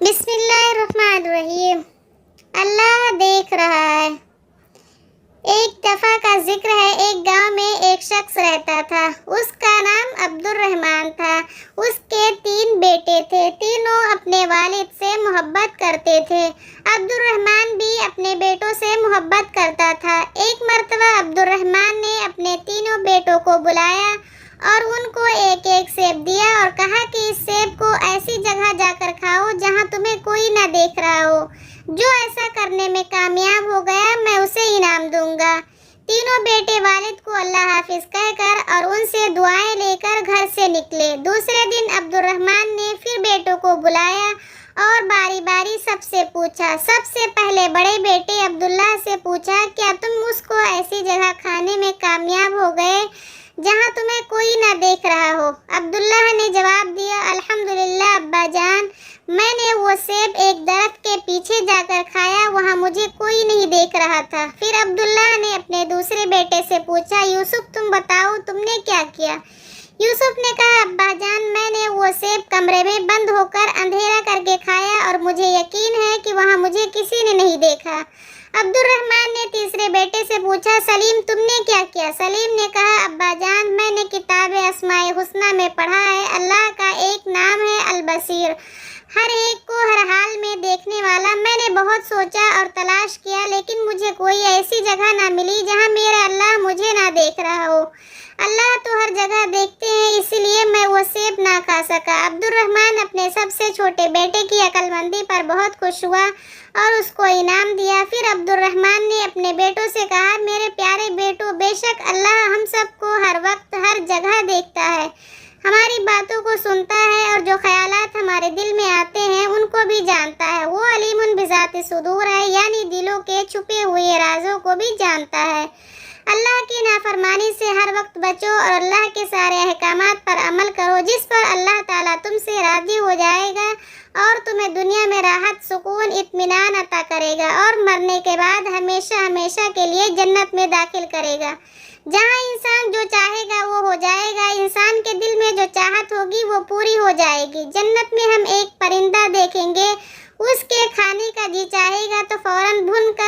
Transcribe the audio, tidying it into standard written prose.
بسم اللہ الرحمن الرحیم۔ اللہ دیکھ رہا ہے۔ ایک دفعہ کا ذکر ہے، ایک گاؤں میں ایک شخص رہتا تھا۔ اس کا نام عبد الرحمن تھا۔ اس کے 3 بیٹے تھے، تینوں اپنے والد سے محبت کرتے تھے۔ عبد الرحمن بھی اپنے بیٹوں سے محبت کرتا تھا۔ ایک مرتبہ عبد الرحمن نے اپنے تینوں بیٹوں کو بلایا اور ان کو ایک ایک سیب دیا اور کہا کہ اس سیب کو ایسی جگہ جا کر کھاؤ جہاں تمہیں کوئی نہ دیکھ رہا ہو۔ جو ایسا کرنے میں کامیاب ہو گیا میں اسے انعام دوں گا۔ تینوں بیٹے والد کو اللہ حافظ کہہ کر اور ان سے دعائیں لے کر گھر سے نکلے۔ دوسرے دن عبد الرحمن نے پھر بیٹوں کو بلایا اور باری باری سب سے پوچھا۔ سب سے پہلے بڑے بیٹے عبداللہ سے پوچھا، کیا تم اس کو ایسی جگہ کھانے میں کامیاب ہو گئے جہاں تمہیں کوئی نہ دیکھ رہا ہو؟ عبداللہ نے جواب دیا، الحمدللہ ابا جان، میں نے وہ سیب ایک درخت کے پیچھے جا کر کھایا، وہاں مجھے کوئی نہیں دیکھ رہا تھا۔ پھر عبداللہ نے اپنے دوسرے بیٹے سے پوچھا، یوسف تم بتاؤ تم نے کیا کیا؟ یوسف نے کہا، ابا جان میں نے وہ سیب کمرے میں بند ہو کر اندھیرا کر کے کھایا اور مجھے یقین ہے کہ وہاں مجھے کسی نے نہیں دیکھا۔ عبد الرحمن نے تیسرے بیٹے سے پوچھا، سلیم تم نے کیا کیا؟ سلیم نے کہا، ابا جان میں نے کتاب اسماء الحسنی میں پڑھا ہے، اللہ کا ایک نام ہے البصیر، ہر ایک کو ہر حال میں دیکھنے والا۔ میں نے بہت سوچا اور تلاش کیا لیکن مجھے کوئی ایسی جگہ نہ ملی جہاں میرے اللہ مجھے نہ دیکھ رہا ہو۔ اللہ تو ہر جگہ دیکھتے ہیں، اسی لیے میں وہ سیب نہ کھا سکا۔ عبد الرحمن اپنے سب سے چھوٹے بیٹے کی عقل مندی پر بہت خوش ہوا اور اس کو انعام دیا۔ پھر عبد الرحمن نے اپنے بیٹوں سے کہا، میرے پیارے بیٹوں، بے شک اللہ ہم سب کو ہر وقت ہر جگہ دیکھتا ہے، ہماری باتوں کو سنتا ہے اور جو خیالات ہمارے دل میں آتے ہیں ان کو بھی جانتا ہے۔ وہ علیم بذات صدور ہے، یعنی دلوں کے چھپے ہوئے رازوں کو بھی جانتا ہے۔ اللہ کی نافرمانی سے ہر وقت بچو اور اللہ کے سارے احکامات پر عمل کرو، جس پر اللہ تعالیٰ تم سے راضی ہو جائے گا اور تمہیں دنیا میں راحت، سکون، اطمینان عطا کرے گا اور مرنے کے بعد ہمیشہ ہمیشہ کے لیے جنت میں داخل کرے گا، جہاں انسان جو چاہے گا وہ ہو جائے گا، انسان کے دل میں جو چاہت ہوگی وہ پوری ہو جائے گی۔ جنت میں ہم ایک پرندہ دیکھیں گے، اس کے کھانے کا جی چاہے گا تو فوراً بھون کر